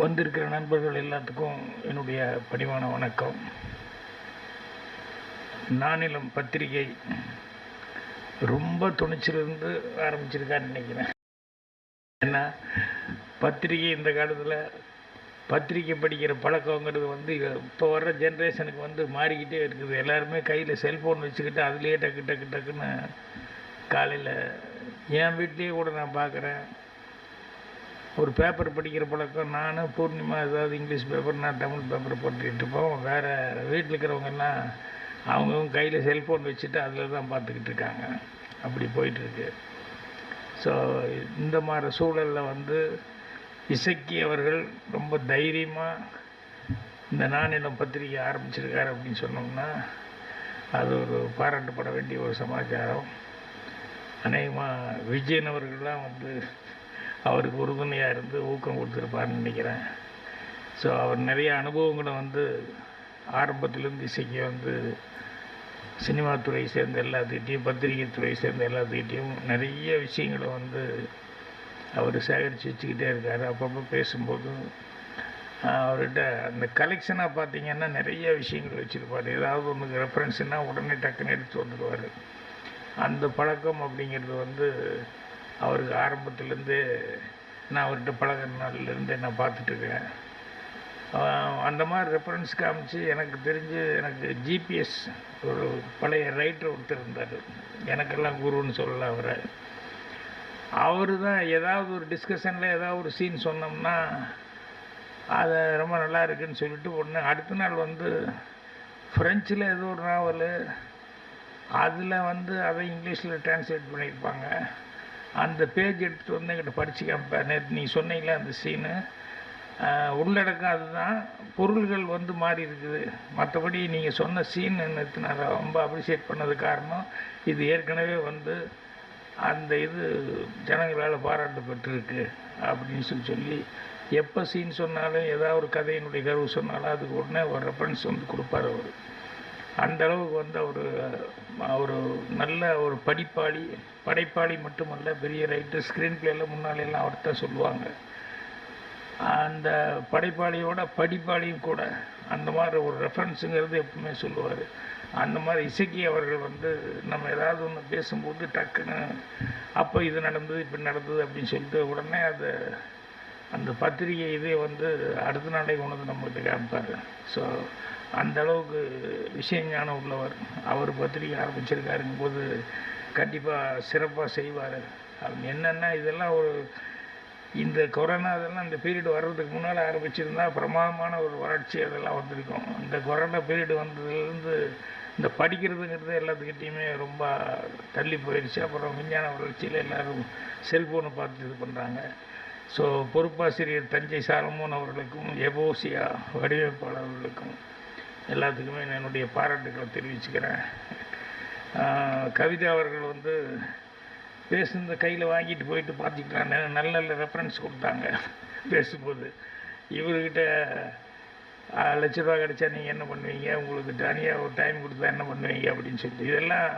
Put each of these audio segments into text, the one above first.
வந்திருக்கிற நண்பர்கள் எல்லாத்துக்கும் என்னுடைய பணிவான வணக்கம். நானிலம் பத்திரிகை ரொம்ப துணிச்சிலிருந்து ஆரம்பிச்சிருக்கான்னு நினைக்கிறேன். ஏன்னா பத்திரிகை இந்த காலத்தில் பத்திரிக்கை படிக்கிற பழக்கங்கிறது இப்போ வர்ற ஜென்ரேஷனுக்கு மாறிக்கிட்டே இருக்குது. எல்லாருமே கையில் செல்ஃபோன் வச்சுக்கிட்டு அதுலேயே டக்குன்னு காலையில் என் வீட்லேயே கூட நான் பார்க்குறேன். ஒரு பேப்பர் படிக்கிற பழக்கம் நான் பூர்ணிமா ஏதாவது இங்கிலீஷ் பேப்பர், நான் தமிழ் பேப்பர் போட்டுக்கிட்டு இருப்போம். வேறு வீட்டில் இருக்கிறவங்கெல்லாம் அவங்கவுங்க கையில் செல்ஃபோன் வச்சுட்டு அதில் தான் பார்த்துக்கிட்டு இருக்காங்க. அப்படி போயிட்டுருக்கு. ஸோ இந்த மாதிரி சூழலில் இசக்கி அவர்கள் ரொம்ப தைரியமாக இந்த நானிலம் பத்திரிகை ஆரம்பிச்சிருக்காரு அப்படின்னு சொன்னோம்னா அது ஒரு பாராட்டப்பட வேண்டிய ஒரு சமாச்சாரம். அநேகமாக விஜயன் அவர்கள்லாம் அவருக்கு உறுதுணையாக இருந்து ஊக்கம் கொடுத்துருப்பார்னு நினைக்கிறேன். ஸோ அவர் நிறைய அனுபவங்களை ஆரம்பத்திலேருந்து இசைக்கு சினிமா துறை சேர்ந்த எல்லாத்துக்கிட்டையும், பத்திரிகை துறை சேர்ந்த எல்லாத்துக்கிட்டையும் நிறைய விஷயங்களை அவர் சேகரித்து வச்சுக்கிட்டே இருக்கார். அப்பப்போ பேசும்போது அவர்கிட்ட அந்த கலெக்ஷனாக பார்த்திங்கன்னா நிறைய விஷயங்கள் வச்சுருப்பார். ஏதாவது ஒன்றுக்கு ரெஃபரன்ஸ்னால் உடனே டக்குன்னு எடுத்து வந்துடுவார். அந்த பழக்கம் அப்படிங்கிறது அவருக்கு ஆரம்பத்துலேருந்தே நான் அவர்கிட்ட பழகிற நாள்லேருந்தே நான் பார்த்துட்ருக்கேன். அந்த மாதிரி ரெஃபரன்ஸ் காமிச்சு எனக்கு தெரிஞ்சு எனக்கு ஜிபிஎஸ் ஒரு பழைய ரைட்டர் ஒருத்தர் இருந்தார். எனக்கெல்லாம் குருன்னு சொல்லலாம் அவரை. அவர் தான் ஏதாவது ஒரு டிஸ்கஷனில் ஏதாவது ஒரு சீன் சொன்னோம்னா அதை ரொம்ப நல்லா இருக்குதுன்னு சொல்லிட்டு உடனே அடுத்த நாள் ஃப்ரெஞ்சில் ஏதோ ஒரு நாவல் அதில் அதை இங்கிலீஷில் டிரான்ஸ்லேட் பண்ணியிருப்பாங்க. அந்த பேஜ் எடுத்துகிட்டு என்கிட்ட படித்து காமிப்பேன். நேற்று நீங்கள் சொன்னீங்களே அந்த சீனு உள்ளடக்கம் அதுதான், பொருள்கள் மாறி இருக்குது. மற்றபடி நீங்கள் சொன்ன சீன் நேற்று நான் ரொம்ப அப்ரிஷியேட் பண்ணது காரணம் இது ஏற்கனவே அந்த இது ஜனங்களால் பாராட்டு பெற்றிருக்கு அப்படின்னு சொல்லி எப்போ சீன் சொன்னாலும் ஏதாவது ஒரு கதையினுடைய கருவு சொன்னாலும் அதுக்கு உடனே ஒரு ரெஃபரன்ஸ் கொடுப்பார் அவர். அந்த அளவுக்கு அவர் நல்ல ஒரு படைப்பாளி மட்டுமல்ல, பெரிய ரைட்டர். ஸ்க்ரீன் பிளேயில் முன்னாலெல்லாம் அவர்கிட்ட சொல்லுவாங்க. அந்த படைப்பாளியோட படிப்பாளியும் கூட அந்த மாதிரி ஒரு ரெஃபரன்ஸுங்கிறது எப்பவுமே சொல்லுவார். அந்த மாதிரி இசக்கி அவர்கள் நம்ம ஏதாவது ஒன்று பேசும்போது டக்குன்னு அப்போ இது நடந்தது இப்படி நடந்தது அப்படின்னு சொல்லிட்டு உடனே அந்த பத்திரிகை இதே அடுத்த நாளே கொண்டு நம்மகிட்ட காமிப்பார். ஸோ அந்த அளவுக்கு விஷயஞானம் உள்ளவர். அவர் பத்திரிகை ஆரம்பிச்சிருக்காருங்கும் போது கண்டிப்பாக சிறப்பாக செய்வார். என்னென்னா இதெல்லாம் இந்த கொரோனா அதெல்லாம் இந்த பீரியட் வர்றதுக்கு முன்னால் ஆரம்பிச்சிருந்தா பிரமாதமான ஒரு வறட்சி அதெல்லாம் வந்திருக்கும். இந்த கொரோனா பீரியட் வந்ததுலேருந்து இந்த படிக்கிறதுங்கிறது எல்லாத்துக்கிட்டேயுமே ரொம்ப தள்ளி போயிடுச்சு. அப்புறம் விஞ்ஞான வளர்ச்சியில் எல்லோரும் செல்ஃபோனை பார்த்து இது பண்ணுறாங்க. ஸோ பொறுப்பாசிரியர் தஞ்சை சாலமோன் அவர்களுக்கும், எபோசியா வடிவமைப்பாளர்களுக்கும் எல்லாத்துக்குமே என்னுடைய பாராட்டுக்களை தெரிவிச்சுக்கிறேன். கவிதா அவர்கள் பேசுனத கையில் வாங்கிட்டு போயிட்டு பார்த்துக்கலாம், நல்ல நல்ல ரெஃபரன்ஸ் கொடுத்தாங்க பேசும்போது. இவர்கிட்ட ₹1,00,000 கிடச்சா நீங்கள் என்ன பண்ணுவீங்க, உங்களுக்கு தனியாக ஒரு டைம் கொடுத்தா என்ன பண்ணுவீங்க அப்படின்னு சொல்லிட்டு இதெல்லாம்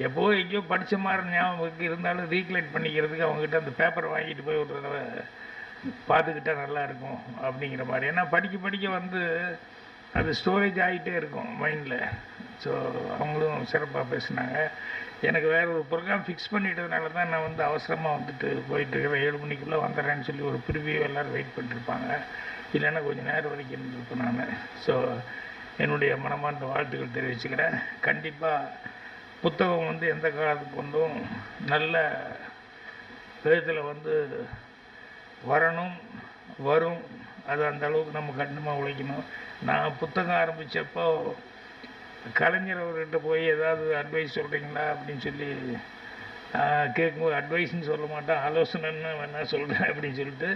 எப்போ எங்கேயோ படித்த மாதிரி ஞாபகம் இருந்தாலும் ரீக்லேட் பண்ணிக்கிறதுக்கு அவங்ககிட்ட அந்த பேப்பரை வாங்கிட்டு போய் ஒரு தடவை பார்த்துக்கிட்டால் நல்லாயிருக்கும் அப்படிங்கிற மாதிரி. ஏன்னா படிக்க அது ஸ்டோரேஜ் ஆகிட்டே இருக்கும் மைண்டில். ஸோ அவங்களும் சிறப்பாக பேசினாங்க. எனக்கு வேறு ஒரு ப்ரோக்ராம் ஃபிக்ஸ் பண்ணிட்டதுனால தான் நான் அவசரமாக போயிட்டுருக்கிறேன். 7 மணிக்குள்ளே வந்துடுறேன்னு சொல்லி ஒரு ப்ரிவியூ எல்லோரும் வெயிட் பண்ணிட்டுருப்பாங்க. இல்லைன்னா கொஞ்சம் நேரம் வரைக்கும் இருந்திருப்பேன் நான். ஸோ என்னுடைய மனமார்ந்த வாழ்த்துக்கள் தெரிவிச்சுக்கிறேன். கண்டிப்பாக புத்தகம் எந்த காலத்துக்கு நல்ல விதத்தில் வரும். அது அந்த அளவுக்கு நம்ம கடினமாக உழைக்கணும். நான் புத்தகம் ஆரம்பித்தப்போ கலைஞர் அவர்கிட்ட போய் ஏதாவது அட்வைஸ் சொல்கிறீங்களா அப்படின்னு சொல்லி கேட்கும்போது அட்வைஸ்ன்னு சொல்ல மாட்டேன், ஆலோசனைன்னு வேணால் சொல்கிறேன் அப்படின்னு சொல்லிட்டு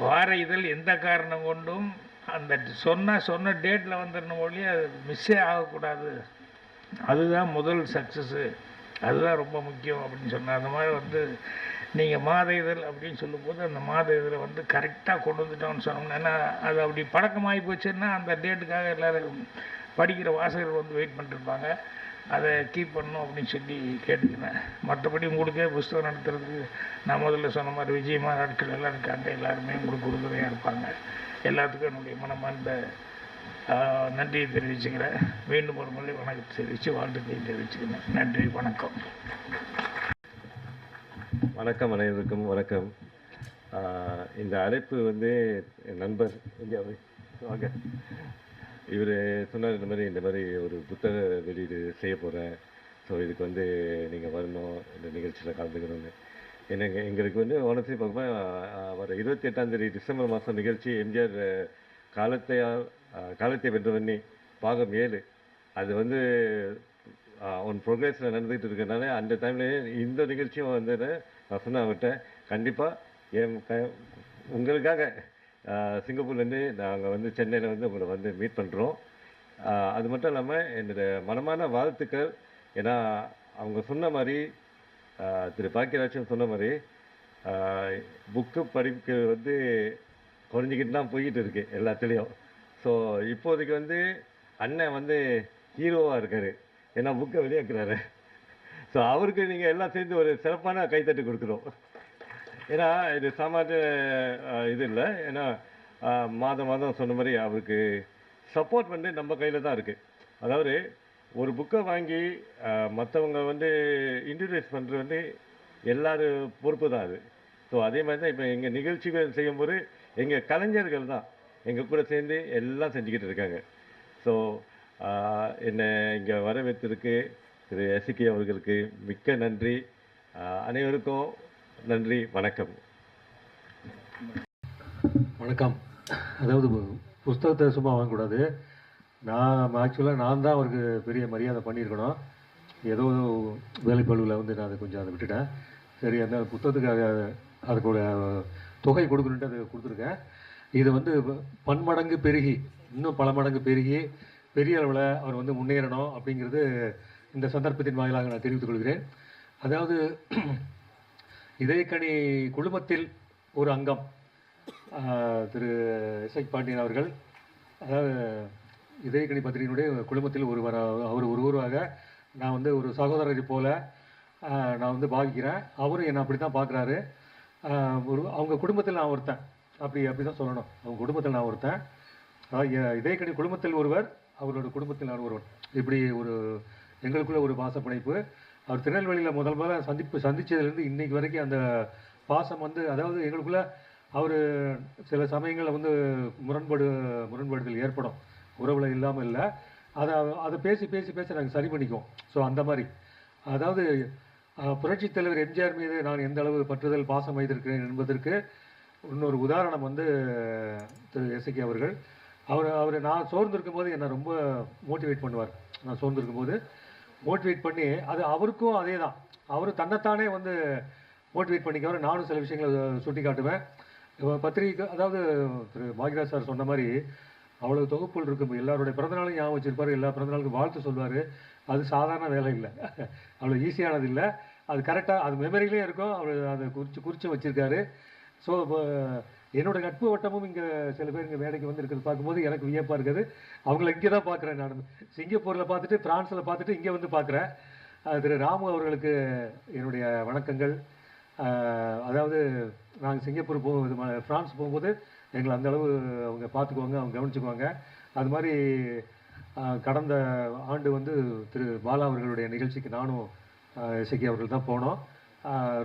வார இதழ் எந்த காரணம் கொண்டும் அந்த சொன்ன டேட்டில் வந்துடணும் ஒழிய அது மிஸ்ஸே ஆகக்கூடாது. அதுதான் முதல் சக்ஸஸ்ஸு, அதுதான் ரொம்ப முக்கியம் அப்படின்னு சொன்னேன். அந்த மாதிரி நீங்கள் மாத இதழ் அப்படின்னு சொல்லும்போது அந்த மாத இதழை வந்து கரெக்டாக கொண்டு வந்துட்டோம்னு சொன்னோம்னா, ஏன்னா அது அப்படி பழக்கமாகி போச்சுன்னா அந்த டேட்டுக்காக எல்லோரும் படிக்கிற வாசகர்கள் வந்து வெயிட் பண்ணிருப்பாங்க. அதை கீப் பண்ணணும் அப்படின்னு சொல்லி கேட்டுக்கிறேன். மற்றபடி உங்களுக்கே புஸ்தகம் நடத்துறதுக்கு நான் முதல்ல சொன்ன மாதிரி விஜயமா ஆட்கள் எல்லாம் இருக்காங்க. எல்லாருமே உங்களுக்கு உறுதுணையாக இருப்பாங்க. எல்லாத்துக்கும் என்னுடைய மனமார்ந்த நன்றியை தெரிவிச்சுக்கிறேன். மீண்டும் ஒரு முறை வணக்கத்தை தெரிவித்து வாழ்த்துக்களை தெரிவிச்சுக்கிறேன். நன்றி, வணக்கம். வணக்கம், அனைவருக்கும் வணக்கம். இந்த அழைப்பு வந்து என் நண்பர் வாங்க, இவர் சொன்னார் இந்த மாதிரி ஒரு புத்தக வெளியீடு செய்ய போகிறேன், ஸோ இதுக்கு வந்து நீங்கள் வரணும், இந்த நிகழ்ச்சியில் கலந்துக்கணும்னு. எங்களுக்கு வந்து honestly பார்க்கும்போது வர 28 டிசம்பர் மாதம் நிகழ்ச்சி எம்ஜிஆர் காலத்தை வென்றவண்ணி பாகம் 7 அது வந்து ஒன் ப்ரோக்ரஸில் நடந்துகிட்டு இருக்கிறதுனால அந்த டைம்லேயே இந்த நிகழ்ச்சியும் வந்து நான் சொன்னேன் அவர்கிட்ட, கண்டிப்பாக உங்களுக்காக சிங்கப்பூர்லேருந்து நாங்கள் வந்து சென்னையில் வந்து உங்களை வந்து மீட் பண்ணுறோம். அது மட்டும் இல்லாமல் என்னோடய மனமான வாழ்த்துக்கள். ஏன்னா அவங்க சொன்ன மாதிரி திரு பாக்கியராஜன் சொன்ன மாதிரி புக்கு படிப்பு வந்து குறைஞ்சிக்கிட்டு தான் போய்கிட்டு இருக்கு எல்லாத்துலேயும். ஸோ இப்போதைக்கு வந்து அண்ணன் வந்து ஹீரோவாக இருக்கார், ஏன்னா புக்கை வெளியாக்குறாரு. ஸோ அவருக்கு நீங்கள் எல்லாம் சேர்ந்து ஒரு சிறப்பான கைத்தட்டு கொடுக்குறோம். ஏன்னா இது சாமானிய இது இல்லை. ஏன்னா மாதம் சொன்ன மாதிரி அவருக்கு சப்போர்ட் வந்து நம்ம கையில் தான் இருக்குது. அதாவது ஒரு புக்கை வாங்கி மற்றவங்க வந்து இன்ட்ரடியூஸ் பண்ணுறது வந்து எல்லோரும் பொறுப்பு தான் அது. ஸோ அதே மாதிரி தான் இப்போ எங்கள் நிகழ்ச்சிகள் செய்யும்போது எங்கள் கலைஞர்கள் தான் எங்கள் கூட சேர்ந்து எல்லாம் செஞ்சுக்கிட்டு இருக்காங்க. ஸோ என்னை இங்கே வரவேற்றிருக்கு திரு எஸ்கே அவர்களுக்கு மிக்க நன்றி. அனைவருக்கும் நன்றி, வணக்கம். வணக்கம். அதாவது புஸ்தகத்தை சும்மா வாங்கக்கூடாது. ஆக்சுவலாக நான் தான் அவருக்கு பெரிய மரியாதை பண்ணியிருக்கணும். ஏதோ வேலைப்பழுவில் வந்து நான் அதை கொஞ்சம் விட்டுட்டேன். சரி, அந்த புத்தகத்துக்கு அதுக்கூட தொகை கொடுக்கணுன்ட்டு அதை கொடுத்துருக்கேன். இது வந்து பன்மடங்கு பெருகி இன்னும் பல மடங்கு பெருகி பெரிய அளவில் அவர் வந்து முன்னேறணும் அப்படிங்கிறது இந்த சந்தர்ப்பத்தின் வாயிலாக நான் தெரிவித்துக் கொள்கிறேன். அதாவது இதயக்கனி குழுமத்தில் ஒரு அங்கம் திரு எஸ்ஐ பாண்டியன் அவர்கள், அதாவது இதயக்கனி பத்திரிகையினுடைய குழுமத்தில் அவர் ஒருவராக நான் வந்து ஒரு சகோதரரை போல நான் வந்து பாவிக்கிறேன். அவரும் என்னை அப்படி தான் பார்க்குறாரு. அவங்க குடும்பத்தில் நான் ஒருத்தன், அப்படி தான் சொல்லணும். அவங்க குடும்பத்தில் நான் ஒருத்தன். இதயக்கனி குழுமத்தில் ஒருவர், அவரோட குடும்பத்தில் நான் ஒருவர். இப்படி ஒரு எங்களுக்குள்ள ஒரு பாசப்பிணைப்பு. அவர் திருநெல்வேலியில் முதல்ல சந்தித்ததுலேருந்து இன்னைக்கு வரைக்கும் அந்த பாசம் வந்து, அதாவது எங்களுக்குள்ள அவர் சில சமயங்களில் வந்து முரண்பாடுதல் ஏற்படும், உறவில் இல்லாமல் இல்லை. அதை பேசி நாங்கள் சரி பண்ணிக்குவோம். ஸோ அந்த மாதிரி, அதாவது புரட்சித் தலைவர் எம்ஜிஆர் மீது நான் எந்த அளவு பற்றுதல் பாசம் வைத்திருக்கிறேன் என்பதற்கு இன்னொரு உதாரணம் வந்து திரு எஸ்கே அவர்கள். அவர் நான் சோர்ந்திருக்கும் போது என்னை ரொம்ப மோட்டிவேட் பண்ணுவார். நான் சோர்ந்திருக்கும் போது மோட்டிவேட் பண்ணி, அது அவருக்கும் அதே தான், அவர் தன்னைத்தானே வந்து மோட்டிவேட் பண்ணிக்கவர். நானும் சில விஷயங்களை சுட்டி காட்டுவேன். பத்திரிகை, அதாவது திரு பாக்யராஜ் சார் சொன்ன மாதிரி அவ்வளோ தொகுப்புகள் இருக்கும். எல்லாருடைய பிறந்தநாளும் ஞாபகம் வச்சிருப்பார், எல்லா பிறந்தநாளுக்கும் வாழ்த்து சொல்வார். அது சாதாரண வேலை இல்லை, அவ்வளோ ஈஸியானது இல்லை. அது கரெக்டாக அது மெமரியிலே இருக்கும். அவர் அதை குறித்து வச்சுருக்காரு. ஸோ என்னோடய நட்பு வட்டமும் இங்கே சில பேர் இங்கே வேலைக்கு வந்து இருக்கிறது பார்க்கும்போது எனக்கு வியப்பாக இருக்குது. அவங்கள இங்கே தான் பார்க்குறேன். நான் சிங்கப்பூரில் பார்த்துட்டு, ஃப்ரான்ஸில் பார்த்துட்டு இங்கே வந்து பார்க்குறேன். திரு ராமு அவர்களுக்கு என்னுடைய வணக்கங்கள். அதாவது நாங்கள் சிங்கப்பூர் ஃப்ரான்ஸ் போகும்போது எங்களை அந்தளவு அவங்க பார்த்துக்குவாங்க, அவங்க கவனிச்சுக்குவாங்க. அது மாதிரி கடந்த ஆண்டு வந்து திரு பாலா அவர்களுடைய நிகழ்ச்சிக்கு நானும் எஸ்கே அவர்கள் தான் போனோம்.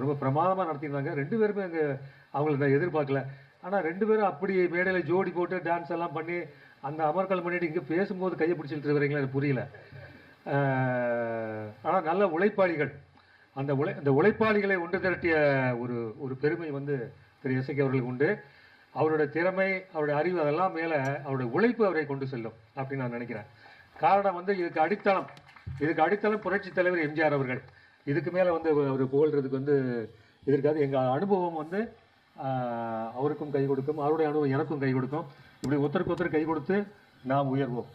ரொம்ப பிரமாதமாக நடத்தியிருந்தாங்க. 2 பேருமே அங்கே அவங்கள நான் எதிர்பார்க்கல. ஆனால் 2 பேரும் அப்படி மேடையில் ஜோடி போட்டு டான்ஸ் எல்லாம் பண்ணி அந்த அமர்க்கலம் பண்ணிட்டு இங்கே பேசும்போது கையை பிடிச்சிட்டு வரீங்களா, எனக்கு புரியல. ஆனால் நல்ல உழைப்பாளிகள். அந்த உழைப்பாளிகளை ஒன்று திரட்டிய ஒரு பெருமை வந்து திரு எஸ்கே அவர்களுக்கு உண்டு. அவருடைய திறமை, அவருடைய அறிவு, அதெல்லாம் மேலே அவருடைய உழைப்பு அவரை கொண்டு செல்லும் அப்படின்னு நான் நினைக்கிறேன். காரணம் வந்து இதுக்கு அடித்தளம் புரட்சி தலைவர் எம்ஜிஆர் அவர்கள். இதுக்கு மேலே வந்து அவர் புகழ்கிறதுக்கு வந்து இதற்காக எங்கள் அனுபவம் வந்து அவருக்கும் கை கொடுக்கும், அவருடைய அனுபவம் எனக்கும் கை கொடுக்கும். இப்படி ஒருத்தருக்கு ஒருத்தர் கை கொடுத்து நாம் உயர்வோம்.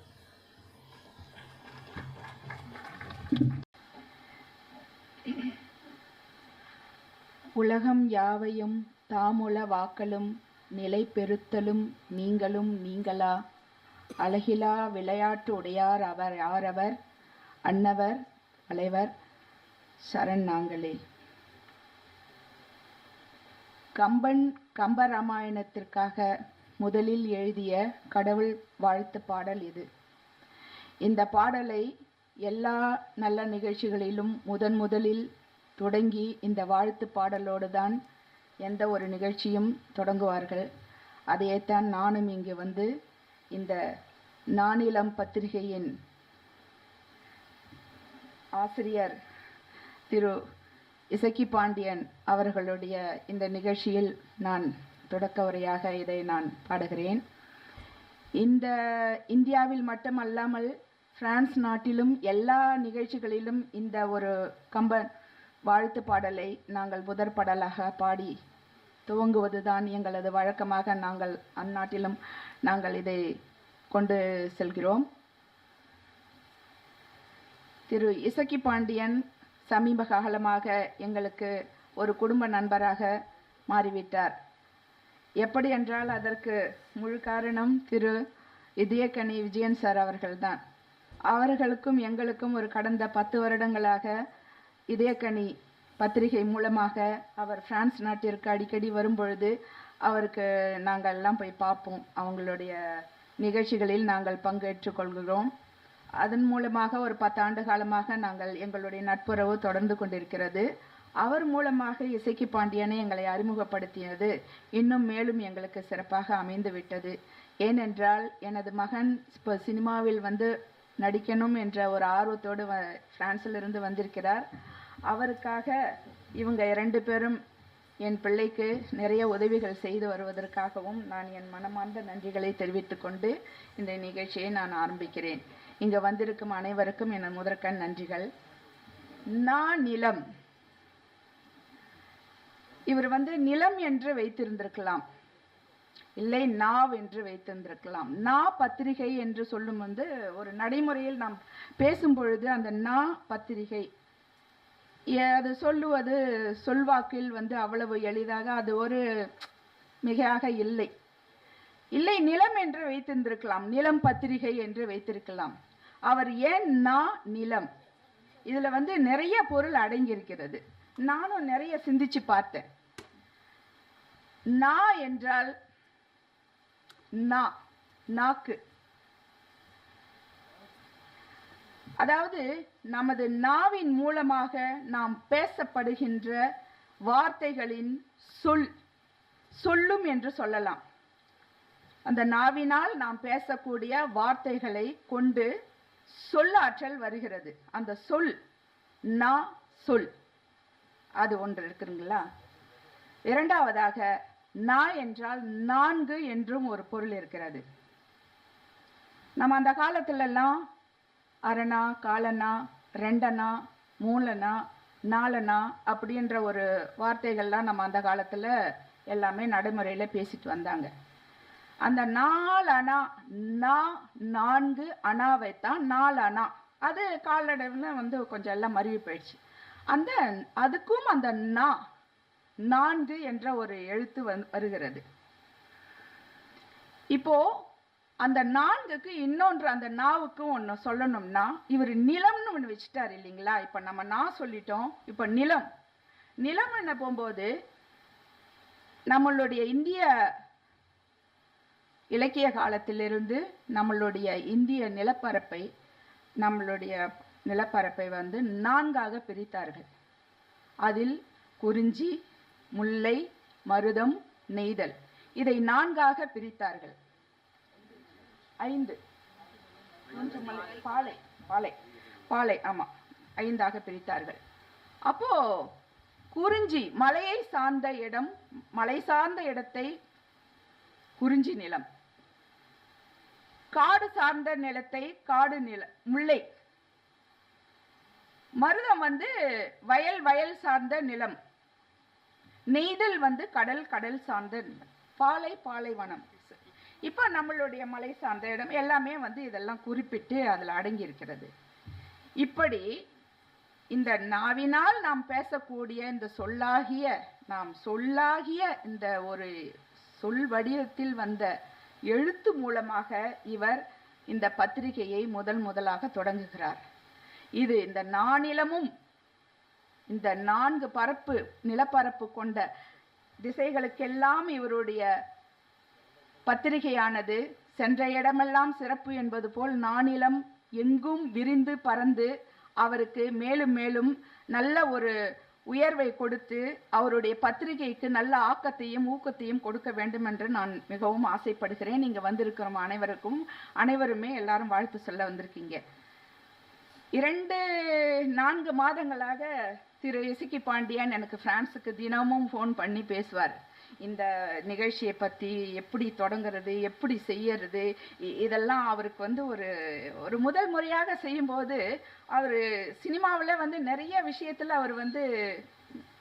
உலகம் யாவையும் தாமுல வாக்கலும் நிலை பெறுத்தலும் நீங்களும் நீங்களா அழகிலா விளையாட்டு உடையார் அவர் யாரவர் அன்னவர் அலைவர் சரண் நாங்களே. கம்பன் கம்பராமாயணத்திற்காக முதலில் எழுதிய கடவுள் வாழ்த்து பாடல் இது. இந்த பாடலை எல்லா நல்ல நிகழ்ச்சிகளிலும் முதலில் தொடங்கி இந்த வாழ்த்து பாடலோடு தான் எந்த ஒரு நிகழ்ச்சியும் தொடங்குவார்கள். அதையேத்தான் நானும் இங்கு வந்து இந்த நானிலம் பத்திரிகையின் ஆசிரியர் திரு இசக்கி பாண்டியன் அவர்களுடைய இந்த நிகழ்ச்சியில் நான் தொடக்க உரையாக இதை நான் பாடுகிறேன். இந்த இந்தியாவில் மட்டுமல்லாமல் பிரான்ஸ் நாட்டிலும் எல்லா நிகழ்ச்சிகளிலும் இந்த ஒரு கம்பன் வாழ்த்து பாடலை நாங்கள் முதற் பாடலாக பாடி துவங்குவதுதான் எங்களது வழக்கமாக நாங்கள் அந்நாட்டிலும் நாங்கள் இதை கொண்டு செல்கிறோம். திரு இசக்கி பாண்டியன் சமீப காலமாக எங்களுக்கு ஒரு குடும்ப நண்பராக மாறிவிட்டார். எப்படி என்றால் அதற்கு முழு காரணம் திரு இதயக்கனி விஜயன் சார் அவர்கள்தான். அவர்களுக்கும் எங்களுக்கும் ஒரு கடந்த 10 வருடங்களாக இதயக்கனி பத்திரிகை மூலமாக அவர் பிரான்ஸ் நாட்டிற்கு அடிக்கடி வரும்பொழுது அவருக்கு நாங்கள் எல்லாம் போய் பார்ப்போம். அவங்களுடைய நிகழ்ச்சிகளில் நாங்கள் பங்கேற்று கொள்கிறோம். அதன் மூலமாக ஒரு 10 ஆண்டு காலமாக நாங்கள் எங்களுடைய நட்புறவு தொடர்ந்து கொண்டிருக்கிறது. அவர் மூலமாக இசக்கி பாண்டியனை எங்களை அறிமுகப்படுத்தியது இன்னும் மேலும் எங்களுக்கு சிறப்பாக அமைந்து விட்டது. ஏனென்றால் எனது மகன் இப்போ சினிமாவில் வந்து நடிக்கணும் என்ற ஒரு ஆர்வத்தோடு பிரான்சிலிருந்து வந்திருக்கிறார். அவருக்காக இவங்க 2 பேரும் என் பிள்ளைக்கு நிறைய உதவிகள் செய்து வருவதற்காகவும் நான் என் மனமார்ந்த நன்றிகளை தெரிவித்துக் கொண்டு இந்த நிகழ்ச்சியை நான் ஆரம்பிக்கிறேன். இங்கே வந்திருக்கும் அனைவருக்கும் என் முதற்கண் நன்றிகள். நிலம், இவர் வந்து நிலம் என்று வைத்திருந்திருக்கலாம், இல்லை நாவ் என்று வைத்திருந்திருக்கலாம். பத்திரிகை என்று சொல்லும் வந்து ஒரு நடைமுறையில் நாம் பேசும் பொழுது அந்த பத்திரிகை அது சொல்லுவது சொல்வாக்கில் வந்து அவ்வளவு எளிதாக அது ஒரு மிகையாக இல்லை. நிலம் என்று வைத்திருந்திருக்கலாம், நிலம் பத்திரிகை என்று வைத்திருக்கலாம். அவர் ஏன் நிலம், இதில் வந்து நிறைய பொருள் அடங்கியிருக்கிறது. நானும் நிறைய சிந்திச்சு பார்த்தேன். என்றால் நாக்கு, அதாவது நமது நாவின் மூலமாக நாம் பேசப்படுகின்ற வார்த்தைகளின் சொல்லும் என்று சொல்லலாம். அந்த நாவினால் நாம் பேசக்கூடிய வார்த்தைகளை கொண்டு சொல்லாற்றல் வருகிறது. அந்த சொல் அது ஒன்று இருக்குங்களா. இரண்டாவதாக என்றால் 4 என்றும் ஒரு பொருள் இருக்கிறது. நம்ம அந்த காலத்திலெல்லாம் அரணா, காலனா, 2 அணா, 3 அணா, 4 அணா அப்படின்ற ஒரு வார்த்தைகள்லாம் நம்ம அந்த காலத்தில் எல்லாமே நடைமுறையில் பேசிட்டு வந்தாங்க. அந்த 4 அணா 4 அணாவைத்தான் 4 அணா. அது காலடைவில் வந்து கொஞ்சம் எல்லாம் மருவி போயிடுச்சு. அதுக்கும் அந்த 4 என்ற ஒரு எழுத்து வருகிறது. இப்போ அந்த 4க்கு இன்னொன்று, அந்த நாவுக்கும் ஒன்று சொல்லணும்னா இவர் நிலம்னு ஒன்று வச்சுட்டார் இல்லைங்களா. இப்போ நம்ம சொல்லிட்டோம். இப்போ நிலம் என்ன போகும்போது நம்மளுடைய இந்திய இலக்கிய காலத்திலிருந்து நம்மளுடைய இந்திய நிலப்பரப்பை வந்து 4ஆக பிரித்தார்கள். அதில் குறிஞ்சி, முல்லை, மருதம், நெய்தல், இதை 4ஆக பிரித்தார்கள். 5 பாலை ஆமா 5ஆக பிரித்தார்கள். அப்போ குறிஞ்சி மலை சார்ந்த இடத்தை குறிஞ்சி நிலம், காடு சார்ந்த நிலத்தை முல்லை, மருதம் வந்து வயல் சார்ந்த நிலம், நெய்தல் வந்து கடல் சார்ந்த நிலம், பாலைவனம். இப்போ நம்மளுடைய மலை சார்ந்த இடம் எல்லாமே வந்து இதெல்லாம் குறிப்பிட்டு அதில் அடங்கி இருக்கிறது. இப்படி இந்த நாவினால் நாம் பேசக்கூடிய இந்த சொல்லாகிய நாம் சொல்லாகிய இந்த ஒரு சொல் வடிவத்தில் வந்த எழுத்து மூலமாக இவர் இந்த பத்திரிகையை முதலாக தொடங்குகிறார். இது இந்த நானிலமும் இந்த 4 நிலப்பரப்பு கொண்ட திசைகளுக்கெல்லாம் இவருடைய பத்திரிகையானது சென்ற இடமெல்லாம் சிறப்பு என்பது போல் நானிலம் எங்கும் விரிந்து பறந்து அவருக்கு மேலும் மேலும் நல்ல ஒரு உயர்வை கொடுத்து அவருடைய பத்திரிகைக்கு நல்ல ஆக்கத்தையும் ஊக்கத்தையும் கொடுக்க வேண்டும் என்று நான் மிகவும் ஆசைப்படுகிறேன். இங்கே வந்திருக்கிற அனைவருமே எல்லாரும் வாழ்த்து சொல்ல வந்திருக்கீங்க. 2-4 மாதங்களாக திரு இசக்கி பாண்டியன் எனக்கு பிரான்ஸுக்கு தினமும் ஃபோன் பண்ணி பேசுவார். இந்த நிகழ்ச்சியை பற்றி எப்படி தொடங்குறது, எப்படி செய்யறது, இதெல்லாம் அவருக்கு வந்து ஒரு முதல் முறையாக செய்யும்போது அவர் சினிமாவில் நிறைய விஷயத்தில் அவர்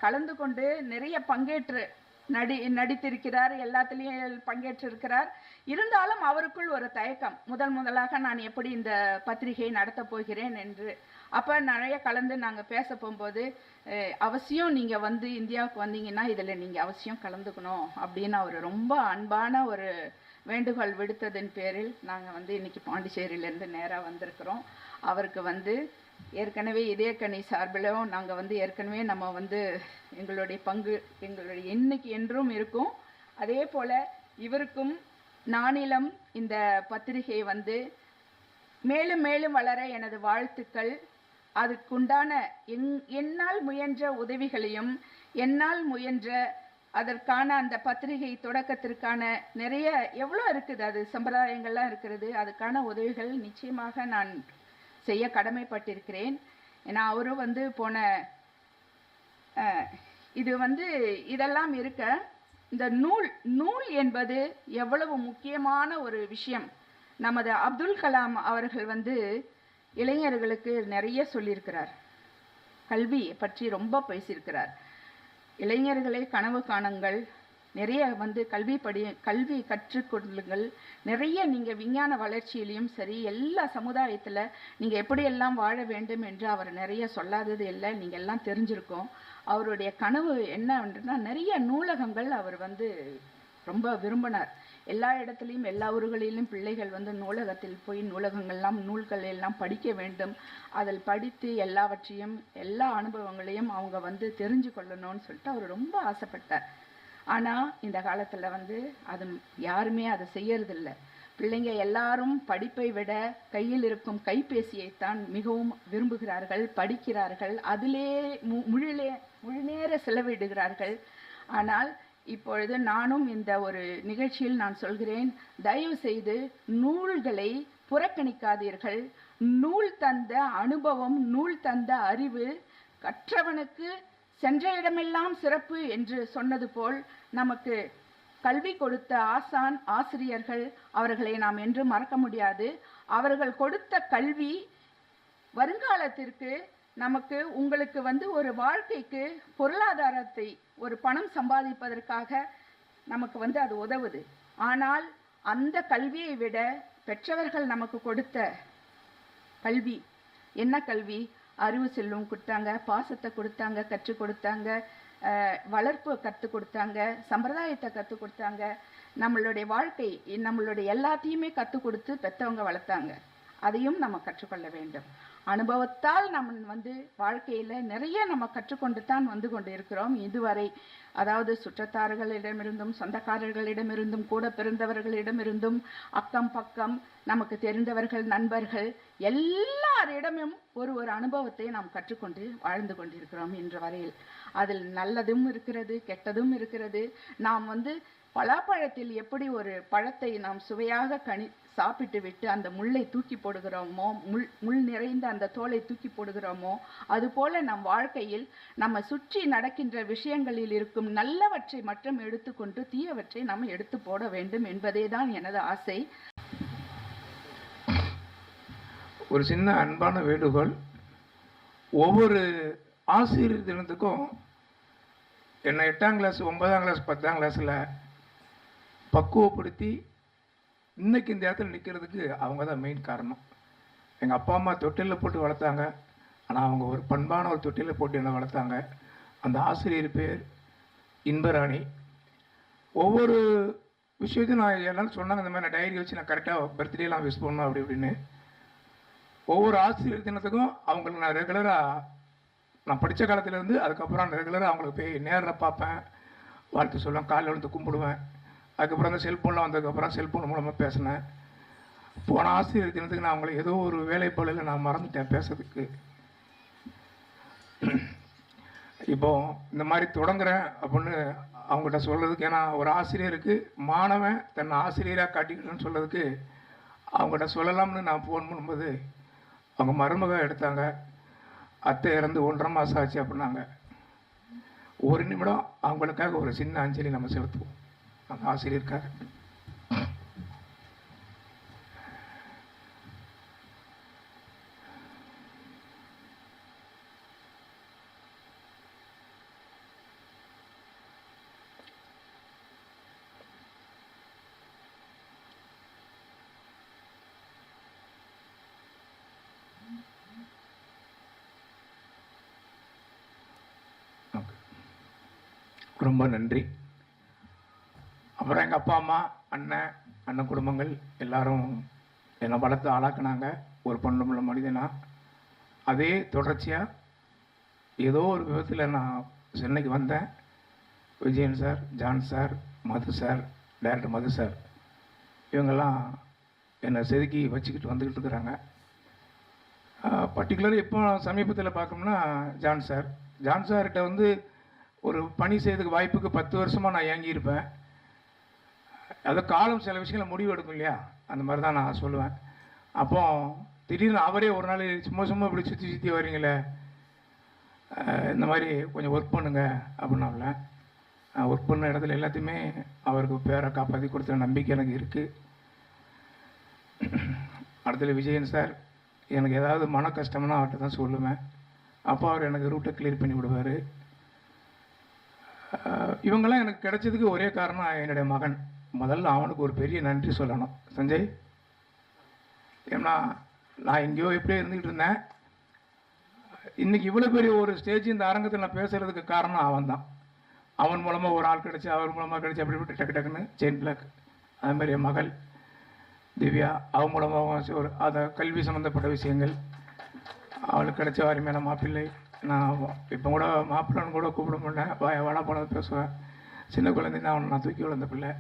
கலந்து கொண்டு நிறைய பங்கேற்று நடித்திருக்கிறார், எல்லாத்துலேயும் பங்கேற்றிருக்கிறார். இருந்தாலும் அவருக்குள் ஒரு தயக்கம், முதலாக நான் எப்படி இந்த பத்திரிகையை நடத்தப் போகிறேன் என்று. அப்போ நிறைய கலந்து நாங்கள் பேச போகும்போது அவசியம் நீங்கள் இந்தியாவுக்கு வந்தீங்கன்னா இதில் நீங்கள் அவசியம் கலந்துக்கணும் அப்படின்னு அவர் ரொம்ப அன்பான ஒரு வேண்டுகோள் விடுத்ததின் பேரில் நாங்கள் இன்னைக்கு பாண்டிச்சேரியிலேருந்து நேராக வந்திருக்கிறோம். அவருக்கு ஏற்கனவே இதயக்கனி சார்பிலும் நாங்கள் ஏற்கனவே நம்ம எங்களுடைய பங்கு எங்களுடைய இன்னைக்கு என்றும் இருக்கும். அதே போல் இவருக்கும் நானிலம் இந்த பத்திரிகை மேலும் மேலும் வளர எனது வாழ்த்துக்கள். அதுக்குண்டான என்னால் முயன்ற உதவிகளையும் என்னால் முயன்ற அதற்கான அந்த பத்திரிகை தொடக்கத்திற்கான நிறைய எவ்வளோ இருக்குது, அது சம்பிரதாயங்கள்லாம் இருக்கிறது, அதுக்கான உதவிகள் நிச்சயமாக நான் செய்ய கடமைப்பட்டிருக்கிறேன். ஏன்னா அவரும் போன இது இதெல்லாம் இருக்க இந்த நூல் என்பது எவ்வளவு முக்கியமான ஒரு விஷயம். நமது அப்துல் கலாம் அவர்கள் இளைஞர்களுக்கு நிறைய சொல்லியிருக்கிறார், கல்வி பற்றி ரொம்ப பேசியிருக்கிறார். இளைஞர்களை கனவு காணுங்கள், நிறைய கல்வி கற்றுக்கொள்ளுங்கள், நிறைய நீங்கள் விஞ்ஞான வளர்ச்சியிலையும் சரி எல்லா சமுதாயத்தில் நீங்கள் எப்படியெல்லாம் வாழ வேண்டும் என்று அவர் நிறைய சொல்லாதது இல்லை, நீங்கள் எல்லாம் தெரிஞ்சிருக்கோம். அவருடைய கனவு என்னன்னா நிறைய நூலகங்கள் அவர் ரொம்ப விரும்பினார். எல்லா இடத்துலையும் எல்லா ஊர்களிலும் பிள்ளைகள் நூலகத்தில் போய் நூல்கள் எல்லாம் படிக்க வேண்டும், அதில் படித்து எல்லாவற்றையும் எல்லா அனுபவங்களையும் அவங்க தெரிஞ்சு கொள்ளணும்னு சொல்லிட்டு அவர் ரொம்ப ஆசைப்பட்டார். ஆனால் இந்த காலத்தில் அது யாருமே அதை செய்யறதில்லை. பிள்ளைங்க எல்லாரும் படிப்பை விட கையில் இருக்கும் கைபேசியைத்தான் மிகவும் விரும்புகிறார்கள், படிக்கிறார்கள், அதிலே முழு நேர செலவிடுகிறார்கள். ஆனால் இப்பொழுது நானும் இந்த ஒரு நிகழ்ச்சியில் நான் சொல்கிறேன், தயவு செய்து நூல்களை புறக்கணிக்காதீர்கள். நூல் தந்த அனுபவம், நூல் தந்த அறிவு கற்றவனுக்கு சென்ற இடமெல்லாம் சிறப்பு என்று சொன்னது போல் நமக்கு கல்வி கொடுத்த ஆசான் ஆசிரியர்கள் அவர்களை நாம் என்று மறக்க முடியாது. அவர்கள் கொடுத்த கல்வி வருங்காலத்திற்கு நமக்கு உங்களுக்கு ஒரு வாழ்க்கைக்கு பொருளாதாரத்தை ஒரு பணம் சம்பாதிப்பதற்காக நமக்கு அது உதவுது. ஆனால் அந்த கல்வியை விட பெற்றவர்கள் நமக்கு கொடுத்த கல்வி என்ன கல்வி? அறிவு செல்வம் கொடுத்தாங்க, பாசத்தை கொடுத்தாங்க, கற்றுக் கொடுத்தாங்க, வளர்ப்பு கற்றுக் கொடுத்தாங்க, சம்பிரதாயத்தை கற்றுக் கொடுத்தாங்க, நம்மளுடைய வாழ்க்கை நம்மளுடைய எல்லாத்தையுமே கற்றுக் கொடுத்து பெற்றவங்க வளர்த்தாங்க. அதையும் நம்ம கற்றுக்கொள்ள வேண்டும். அனுபவத்தால் நம்ம வாழ்க்கையில் நிறைய நம்ம கற்றுக்கொண்டு தான் கொண்டு இருக்கிறோம் இதுவரை. அதாவது சுற்றத்தார்களிடமிருந்தும் சொந்தக்காரர்களிடமிருந்தும் கூட பிறந்தவர்களிடமிருந்தும் அக்கம் பக்கம் நமக்கு தெரிந்தவர்கள் நண்பர்கள் எல்லாரிடமும் ஒரு அனுபவத்தை நாம் கற்றுக்கொண்டு வாழ்ந்து கொண்டிருக்கிறோம் இன்று வரையில். அதில் நல்லதும் இருக்கிறது, கெட்டதும் இருக்கிறது. நாம் பலாப்பழத்தில் எப்படி ஒரு பழத்தை நாம் சுவையாக சாப்பிட்டு விட்டு அந்த முள்ளை தூக்கி போடுகிறோமோ, முள் நிறைந்த அந்த தோலை தூக்கி போடுகிறோமோ, அதுபோல நம் வாழ்க்கையில் நம்ம சுற்றி நடக்கின்ற விஷயங்களில் இருக்கும் நல்லவற்றை மட்டும் எடுத்துக்கொண்டு தீயவற்றை நாம் எடுத்து போட வேண்டும் என்பதே தான் எனது ஆசை. ஒரு சின்ன அன்பான வேண்டுகோள், ஒவ்வொரு ஆசிரியர் தினத்துக்கும் என்னை 8ஆம் கிளாஸ் 9ஆம் கிளாஸ் 10ஆம் கிளாஸில் பக்குவப்படுத்தி இன்றைக்கி இந்த இடத்துல நிற்கிறதுக்கு அவங்க தான் மெயின் காரணம். எங்கள் அப்பா அம்மா தொட்டிலில் போட்டு வளர்த்தாங்க, ஆனால் அவங்க ஒரு பண்பான ஒரு தொட்டிலில் போட்டு என்னை வளர்த்தாங்க. அந்த ஆசிரியர் பேர் இன்பராணி. ஒவ்வொரு விஷயத்தையும் நான் எல்லாரும் சொன்னாங்க, இந்த மாதிரி நான் டைரி வச்சு நான் கரெக்டாக பர்த்டேலாம் விஷ் பண்ணணும் அப்படி இப்படின்னு. ஒவ்வொரு ஆசிரியர் தினத்துக்கும் அவங்களுக்கு நான் ரெகுலராக, நான் படித்த காலத்துலேருந்து அதுக்கப்புறம் ரெகுலராக அவங்களுக்கு போய் நேரில் பார்ப்பேன், வாழ்த்து சொல்லுவேன், காலையில் வந்து கும்பிடுவேன். அதுக்கப்புறம் அந்த செல்ஃபோனில் வந்ததுக்கப்புறம் செல்ஃபோன் மூலமாக பேசினேன். போன ஆசிரியர் தினத்துக்கு நான் அவங்களை ஏதோ ஒரு வேலைப்பாடில் நான் மறந்துட்டேன் பேசுறதுக்கு. இப்போ இந்த மாதிரி தொடங்குறேன் அப்படின்னு அவங்ககிட்ட சொல்கிறதுக்கு, ஏன்னா ஒரு ஆசிரியருக்கு மாணவன் தன்னை ஆசிரியராக காட்டிக்கணும்னு சொல்கிறதுக்கு அவங்ககிட்ட சொல்லலாம்னு நான் ஃபோன் பண்ணும்போது அவங்க மருமக எடுத்தாங்க. அத்தை இறந்து 1.5 மாதம் ஆச்சு அப்படின்னாங்க. ஒரு நிமிடம் அவங்களுக்காக ஒரு சின்ன அஞ்சலி நம்ம செலுத்துவோம் அந்த ஆசிரியருக்காக. ரொம்ப நன்றி. அப்புறம் எங்கள் அப்பா அம்மா, அண்ணன் குடும்பங்கள் எல்லாரும் என்னை வளர்த்து ஆளாக்குனாங்க ஒரு பொண்ணுமுள்ள மனிதனா. அதே தொடர்ச்சியாக ஏதோ ஒரு விதத்தில் நான் சென்னைக்கு வந்தேன். விஜயன் சார், ஜான் சார், மது சார், டைரக்டர் மது சார், இவங்கெல்லாம் என்னை செதுக்கி வச்சுக்கிட்டு வந்துக்கிட்டு இருக்கிறாங்க. பர்டிகுலராக இப்போ சமீபத்தில் பார்க்கணும்னா ஜான் சார்கிட்ட வந்து ஒரு பணி செய்யறதுக்கு வாய்ப்புக்கு 10 வருஷமாக நான் ஏங்கியிருப்பேன். அது காலம் சில விஷயங்களை முடிவு எடுக்கும் இல்லையா, அந்த மாதிரி தான் நான் சொல்லுவேன். அப்போ திடீர்னு அவரே ஒரு நாள் சும்மா இப்படி சுற்றி வரீங்களே, இந்த மாதிரி கொஞ்சம் ஒர்க் பண்ணுங்க அப்படின்னால ஒர்க் பண்ண இடத்துல எல்லாத்தையுமே அவருக்கு பேரை காப்பாற்றி கொடுத்த நம்பிக்கை எனக்கு இருக்குது. அடுத்தது விஜயன் சார், எனக்கு ஏதாவது மன கஷ்டம்னா அவர்கிட்ட தான் சொல்லுவேன். அப்போ அவர் எனக்கு ரூட்டை கிளியர் பண்ணி விடுவார். இவங்கெல்லாம் எனக்கு கிடைச்சதுக்கு ஒரே காரணம் என்னுடைய மகன். முதல்ல அவனுக்கு ஒரு பெரிய நன்றி சொல்லணும் சஞ்சய். ஏன்னா நான் எங்கேயோ எப்படியோ இருந்துக்கிட்டு இருந்தேன். இன்றைக்கி இவ்வளோ பெரிய ஒரு ஸ்டேஜ் இந்த அரங்கத்தில் நான் பேசுகிறதுக்கு காரணம் அவன் தான். அவன் மூலமாக ஒரு ஆள் கிடச்சி, அவர் மூலமாக கிடச்சி, அப்படி இப்படி டக்குன்னு செயின் பிளாக். அதுமாதிரி என் மகள் திவ்யா, அவன் மூலமாக ஒரு அதை கல்வி சம்மந்தப்பட்ட விஷயங்கள் அவளுக்கு கிடைச்ச அருமையான மாப்பிள்ளை. நான் இப்போ கூட மாப்பிள்ளைன்னு கூட கூப்பிட முடியேன், வாடா போனதை பேசுவேன். சின்ன குழந்தை தான் நான் தூக்கி வளர்ந்த பிள்ளை.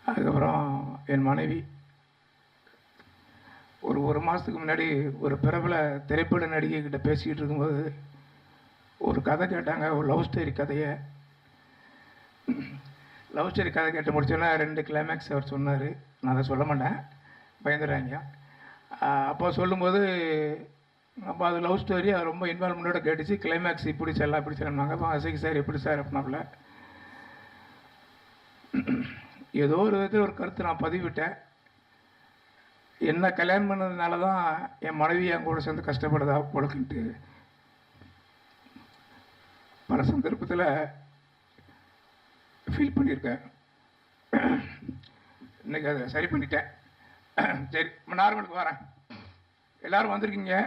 அதுக்கப்புறம் என் மனைவி ஒரு மாதத்துக்கு முன்னாடி ஒரு பிரபல திரைப்பட நடிகை கிட்ட பேசிக்கிட்டு இருக்கும்போது ஒரு கதை கேட்டாங்க, ஒரு லவ் ஸ்டோரி கதை கேட்டு முடிச்சோன்னா 2 கிளைமேக்ஸ் அவர் சொன்னார். நான் அதை சொல்ல மாட்டேன், பயந்துடுறாங்க. அப்போ சொல்லும்போது அப்போ அது லவ் ஸ்டோரி, அது ரொம்ப இன்வால்மெண்ட்டோட கேட்டுச்சு. கிளைமேக்ஸ் இப்படி செல்லாம் இப்படி செல்லாங்க. அப்போ அசைக்கு சார் எப்படி சார் அப்படின்னாப்புல ஏதோ ஒரு விதத்தில் ஒரு கருத்து நான் பதிவிட்டேன். என்ன கல்யாணம் பண்ணதுனால தான் என் மனைவி என் கூட சேர்ந்து கஷ்டப்படுதா பொழுக்கிட்டு பல சந்தர்ப்பத்தில் ஃபீல் பண்ணியிருக்கேன். இன்றைக்கி அதை சரி பண்ணிட்டேன். சரி, நார்மலுக்கு வரேன். எல்லோரும் வந்திருக்கீங்க.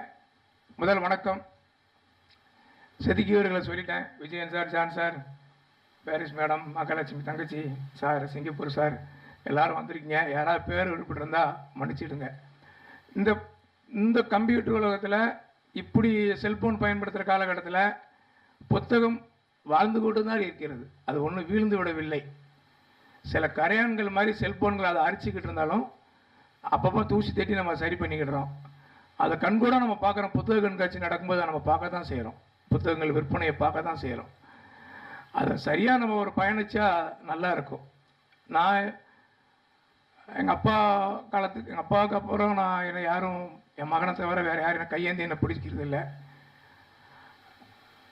முதல் வணக்கம். செதுக்கியவர்களை சொல்லிட்டேன். Vijayan sir, John sir, Paris madam, Mahalakshmi தங்கச்சி சார், சிங்கப்பூர் சார், எல்லோரும் வந்திருக்கீங்க. யாராவது பேர் விருப்பப்பட்டிருந்தா மன்னிச்சிடுங்க. இந்த கம்ப்யூட்டர் உலகத்தில் இப்படி செல்ஃபோன் பயன்படுத்துகிற காலகட்டத்தில் புத்தகம் வாழ்ந்து கொண்டு தான் இருக்கிறது. அது ஒன்றும் வீழ்ந்து விடவில்லை. சில கரையான்கள் மாதிரி செல்ஃபோன்கள் அதை அரிச்சிக்கிட்டு இருந்தாலும் அப்பப்போ தூசி தட்டி நம்ம சரி பண்ணிக்கிடுறோம். அதை கண்கூட நம்ம பார்க்குறோம். புத்தக கண்காட்சி நடக்கும்போது நம்ம பார்க்க தான் செய்கிறோம். புத்தகங்கள் விற்பனையை பார்க்க தான் செய்கிறோம். அதை சரியாக நம்ம ஒரு பயணிச்சா நல்லா இருக்கும். நான் எங்கள் அப்பாவுக்கு அப்புறம் நான் என்னை யாரும், என் மகனை தவிர வேறு யாரும் என்னை கையேந்தி என்னை பிடிக்கிறது இல்லை.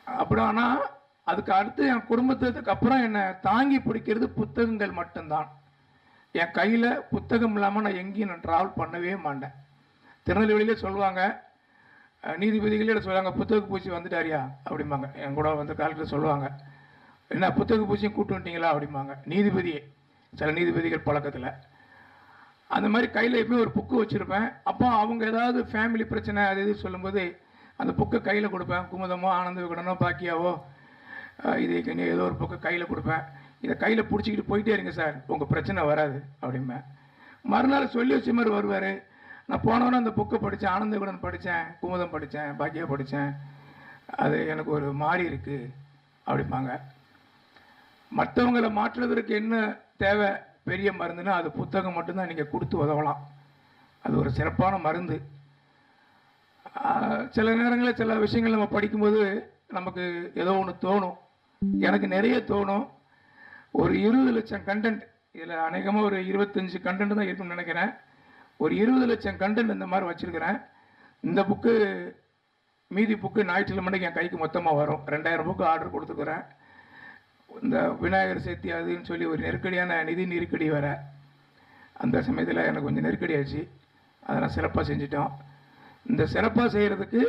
அப்படி ஆனால் அதுக்கு அடுத்து என் குடும்பத்துக்கு அப்புறம் என்னை தாங்கி பிடிக்கிறது புத்தகங்கள் மட்டும்தான். என் கையில் புத்தகம் இல்லாமல் நான் எங்கேயும் நான் ட்ராவல் பண்ணவே மாட்டேன். திருநெல்வேலியிலே சொல்லுவாங்க, நீதிபதிகளே சொல்லுவாங்க, புத்தக பூச்சி வந்துட்டாரியா அப்படிம்பாங்க. என் கூட வந்து காலத்தில் சொல்லுவாங்க, என்ன புத்தக பூச்சியும் கூட்டு வந்துட்டீங்களா அப்படிம்பாங்க நீதிபதியே. சில நீதிபதிகள் பழக்கத்தில் அந்த மாதிரி கையில் எப்பவுமே ஒரு புக்கு வச்சுருப்பேன். அப்போ அவங்க ஏதாவது ஃபேமிலி பிரச்சனை அது இது சொல்லும்போது அந்த புக்கை கையில் கொடுப்பேன். குமுதமோ, ஆனந்த விகடனோ, பாக்கியாவோ, இது ஏதோ ஒரு பக்கம் கையில் கொடுப்பேன், இதை கையில் பிடிச்சிக்கிட்டு போயிட்டே இருங்க சார், உங்கள் பிரச்சனை வராது அப்படிம்பேன். மறுநாள் சொல்லி வச்ச மாதிரி வருவார். நான் போனோன்னே அந்த புக்கை படித்தேன், ஆனந்தகுடன் படித்தேன், குமுதம் படித்தேன், பாக்கியா படித்தேன், அது எனக்கு ஒரு மாறி இருக்குது அப்படிம்பாங்க. மற்றவங்களை மாற்றுவதற்கு என்ன தேவை பெரிய மருந்துன்னா அது புத்தகம் மட்டும்தான் நீங்கள் கொடுத்து உதவலாம். அது ஒரு சிறப்பான மருந்து. சில நேரங்களில் சில விஷயங்கள் நம்ம படிக்கும்போது நமக்கு ஏதோ ஒன்று தோணும். எனக்கு நிறைய தோணும். ஒரு 20 லட்சம் கண்டென்ட், இதில் அநேகமாக ஒரு 25 கண்டென்ட் தான் இருக்குன்னு நினைக்கிறேன். ஒரு 20 லட்சம் கண்டென்ட் இந்த மாதிரி வச்சுருக்கிறேன். இந்த புக்கு மீதி புக்கு ஞாயிற்றுக்கிழமைக்கு என் கைக்கு மொத்தமாக வரும். 2000 புக்கு ஆர்டர் கொடுத்துக்கிறேன். இந்த விநாயகர் சேர்த்தி அதுன்னு சொல்லி ஒரு நெருக்கடியான நிதி நெருக்கடி வர அந்த சமயத்தில் எனக்கு கொஞ்சம் நெருக்கடி ஆச்சு. அதெல்லாம் சிறப்பாக செஞ்சிட்டோம். இந்த சிறப்பாக செய்கிறதுக்கு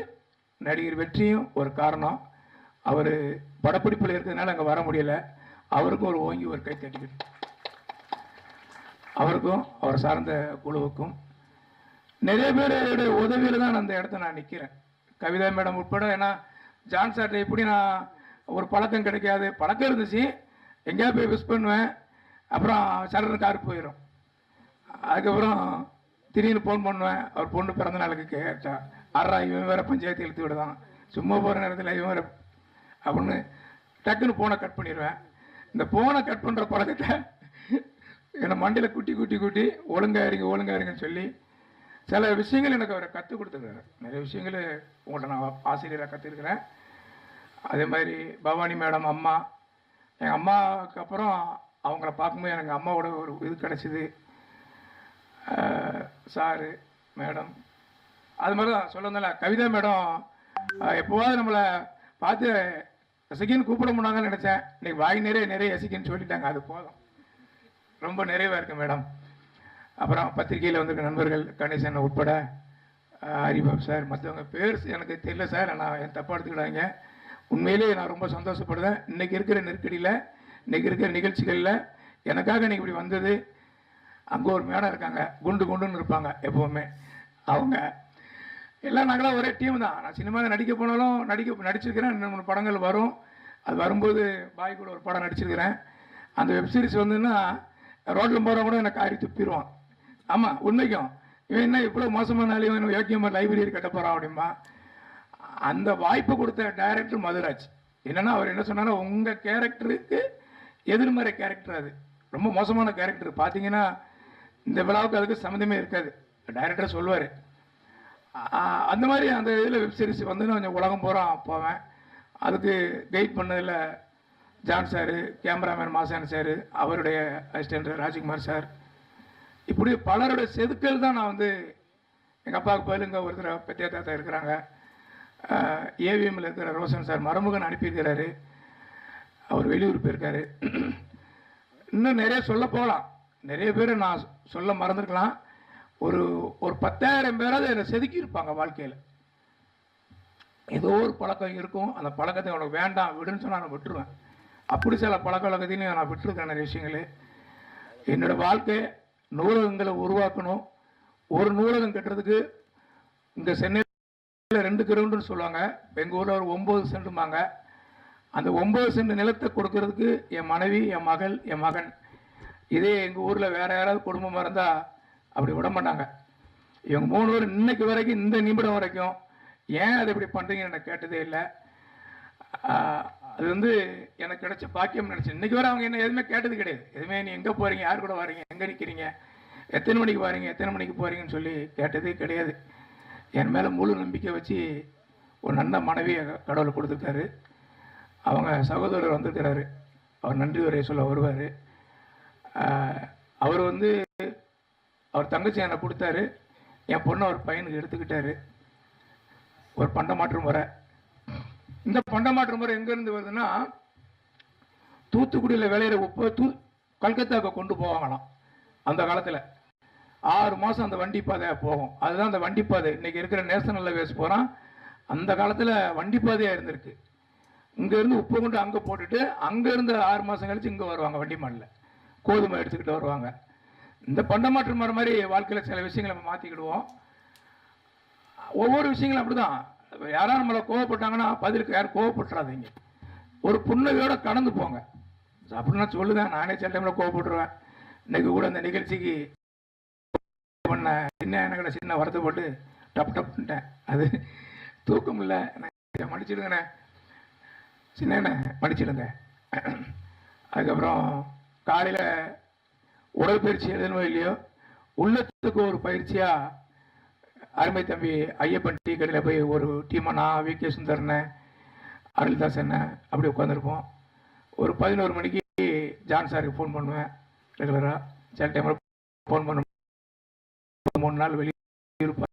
நடிகர் வெற்றியும் ஒரு காரணம். அவர் படப்பிடிப்பில் இருக்கிறதுனால அங்கே வர முடியலை. அவருக்கும் ஒரு ஓங்கி ஒரு கை தட்டிக்கிட்டு, அவருக்கும் அவர் சார்ந்த குழுவுக்கும் நிறைய பேருடைய உதவியில் தான் அந்த இடத்த நான் நிற்கிறேன். கவிதா மேடம் உட்பட. ஏன்னா ஜான் சார்ட்ட எப்படி நான் ஒரு பழக்கம் கிடைக்காது, பழக்கம் இருந்துச்சு, எங்கேயா போய் விஷ் பண்ணுவேன், அப்புறம் சடன்னு கார் போயிடும். அதுக்கப்புறம் திடீர்னு ஃபோன் பண்ணுவேன், அவர் பொண்ணு பிறந்த நாளுக்கு கேட்டா, ஆறா இவன் வேற பஞ்சாயத்து இழுத்து விடுதான், சும்மா போகிற நேரத்தில் இவன் வேற அப்படின்னு டக்குன்னு ஃபோனை கட் பண்ணிடுவேன். இந்த ஃபோனை கட் பண்ணுற பழக்கத்தை என்னை மண்டியில் குட்டி ஒழுங்கா இருங்கன்னு சொல்லி சில விஷயங்கள் எனக்கு அவரை கற்றுக் கொடுத்துருக்காரு. நிறைய விஷயங்கள் உங்கள்கிட்ட நான் ஆசிரியராக கற்றுருக்கிறேன். அதே மாதிரி பவானி மேடம் அம்மா, எங்கள் அம்மாவுக்கு அப்புறம் அவங்கள பார்க்கும்போது எனக்கு அம்மாவோட ஒரு இது கிடச்சிது. சாரு மேடம் அது மாதிரி தான் சொல்லுங்கள. கவிதா மேடம் எப்போவாவது நம்மளை பார்த்து எசக்கின்னு கூப்பிட முடியாங்கன்னு நினச்சேன். இன்னைக்கு வாய் நிறைய எசக்கின்னு சொல்லிட்டாங்க. அது போதும், ரொம்ப நிறைவாக இருக்கு மேடம். அப்புறம் பத்திரிகையில் வந்திருக்க நண்பர்கள் கணேசன் உட்பட, ஹரிபாப் சார், மற்றவங்க பேர் எனக்கு தெரியல சார், நான் என் தப்பாக எடுத்துக்கிட்டாங்க. உண்மையிலேயே நான் ரொம்ப சந்தோஷப்படுறேன். இன்றைக்கி இருக்கிற நெருக்கடியில், இன்றைக்கி இருக்கிற நிகழ்ச்சிகளில் எனக்காக இன்றைக்கி இப்படி வந்தது. அங்கே ஒரு மேடம் இருக்காங்க, குண்டுன்னு இருப்பாங்க எப்போவுமே. அவங்க எல்லாம் நாங்களாம் ஒரே டீம் தான். நான் சினிமாவில் நடிக்க போனாலும் நடிச்சிருக்கிறேன். 2-3 படங்கள் வரும். அது வரும்போது பாய் கூட ஒரு படம் நடிச்சிருக்கிறேன். அந்த வெப்சீரிஸ் வந்துன்னா ரோட்டில் போகிறவங்க கூட எனக்கு காரி துப்பிடுவான். ஆமாம், உண்மைக்கும் இவன் என்ன இவ்வளோ மோசமான இவன் யோக்கியமாக லைப்ரரி கட்ட போகிறான் அப்படின்பா. அந்த வாய்ப்பு கொடுத்த டைரக்டர் மதுராஜ். என்னென்னா அவர் என்ன சொன்னாரோ, உங்கள் கேரக்டருக்கு எதிர்மறை கேரக்டர், அது ரொம்ப மோசமான கேரக்டர், பார்த்தீங்கன்னா இந்த விழாவுக்கு அதுக்கு சம்மந்தமே இருக்காது, டைரக்டர் சொல்லுவார். அந்த மாதிரி அந்த இதில் வெப்சீரிஸ் வந்து கொஞ்சம் உலகம் பூரா போவேன். அதுக்கு கைட் பண்ணதில் John sir, cameraman Masan sir, அவருடைய அசிஸ்டன்ட் ராஜ்குமார் சார், இப்படி பலருடைய செதுக்கல் தான் நான் வந்து எங்கள் அப்பாவுக்கு பதில் இங்கே ஒருத்தர் பெத்தியா தாத்தா இருக்கிறாங்க, ஏவிஎம்மில் இருக்கிற ரோஷன் சார் மருமகன் அனுப்பியிருக்கிறாரு, அவர் வெளியூர் போயிருக்காரு. இன்னும் நிறைய சொல்ல போகலாம், நிறைய பேர் நான் சொல்ல மறந்துருக்கலாம். ஒரு 10,000 பேராவது என்னை செதுக்கி இருப்பாங்க வாழ்க்கையில். ஏதோ ஒரு பழக்கம் இருக்கும், அந்த பழக்கத்தை உனக்கு வேண்டாம் விடுன்னு சொன்னால் நான் விட்டுருவேன். அப்படி சில பழக்க வழக்கத்தையும் நான் விட்டுருக்கேன் நிறைய விஷயங்கள். என்னோடய வாழ்க்கை நூலகங்களை உருவாக்கணும். ஒரு நூலகம் கட்டுறதுக்கு இங்கே சென்னையில் 2 கிரவுண்டுன்னு சொல்லுவாங்க, எங்கள் ஊரில் ஒரு 9 சென்ட்டுமாங்க. அந்த 9 சென்ட் நிலத்தை கொடுக்கறதுக்கு என் மனைவி, என் மகள், என் மகன், இதே எங்கள் ஊரில் வேறு யாராவது குடும்பமாக இருந்தால் அப்படி விட மாட்டாங்க. இவங்க 3 பேர் இன்னைக்கு வரைக்கும், இந்த நிமிடம் வரைக்கும் ஏன் அதை இப்படி பண்ணுறீங்கன்னு எனக்கு கேட்டதே இல்லை. அது வந்து எனக்கு கிடைச்ச பாக்கியம் நினச்சேன். இன்றைக்கி வரை அவங்க என்ன எதுவுமே கேட்டது கிடையாது. எதுவுமே நீ எங்கே போகிறீங்க, யார் கூட வரீங்க, எங்கே நிற்கிறீங்க, எத்தனை மணிக்கு வரீங்க, எத்தனை மணிக்கு போகிறீங்கன்னு சொல்லி கேட்டதே கிடையாது. என் மேலே முழு நம்பிக்கை வச்சு ஒரு நல்ல மனைவியை கடவுளை கொடுத்துருக்காரு. அவங்க சகோதரர் வந்திருக்கிறாரு, அவர் நன்றி உரையை சொல்ல வருவார். அவர் வந்து அவர் தங்கச்சி என்னை கொடுத்தாரு, என் பொண்ணு அவர் பையனுக்கு எடுத்துக்கிட்டாரு. ஒரு பண்டமாற்று முறை. இந்த பண்டமாற்று முறை எங்கேருந்து வருதுன்னா, தூத்துக்குடியில் விளையிற உப்பு கல்கத்தாவுக்கு கொண்டு போவாங்களாம். அந்த காலத்தில் 6 மாதம் அந்த வண்டி பாதை போகும். அதுதான் அந்த வண்டி பாதை. இன்றைக்கி இருக்கிற நேஷனல் ஹைவேஸ் போகிறான். அந்த காலத்தில் வண்டி பாதையாக இருந்திருக்கு. இங்கேருந்து உப்பு கொண்டு அங்கே போட்டுட்டு அங்கேருந்து 6 மாதம் கழிச்சு இங்கே வருவாங்க. வண்டி மாடலில் கோதுமை எடுத்துக்கிட்டு வருவாங்க. இந்த பண்டமாற்று முறை மாதிரி வாழ்க்கையில் சில விஷயங்களை நம்ம மாற்றிக்கிடுவோம். ஒவ்வொரு விஷயங்களும் அப்படி தான். யாராவது நம்மளை கோவப்பட்டாங்கன்னா பதிலுக்கு யாரும் கோவப்பட்டுறாதீங்க. ஒரு புன்னகையோட கடந்து போங்க அப்படின்னு நான் சொல்லுதான். நானே சில டைமில் கோவப்பட்டுருவேன். இன்னைக்கு கூட அந்த நிகழ்ச்சிக்கு பண்ண சின்ன சின்ன வருத்தப்பட்டு டப் டப்ன்ட்டேன். அது தூக்கம் இல்லை. மன்னிச்சிடுங்கண்ணே, சின்ன மன்னிச்சிடுங்க. அதுக்கப்புறம் காலையில் உடற்பயிற்சி எழுதணும் இல்லையோ, உள்ளத்துக்கு ஒரு பயிற்சியாக அருமை தம்பி ஐயப்பன் டீ கடையில் போய் ஒரு டீமாக நான் விகே சுந்தரனை அருள்தாஸ் அப்படி உட்காந்துருப்போம். ஒரு 11 மணிக்கு ஜான் சாருக்கு ஃபோன் பண்ணுவேன் ரெகுலராக. சில டைமில் ஃபோன் பண்ண 3 நாள் வெளியே இருப்பேன்.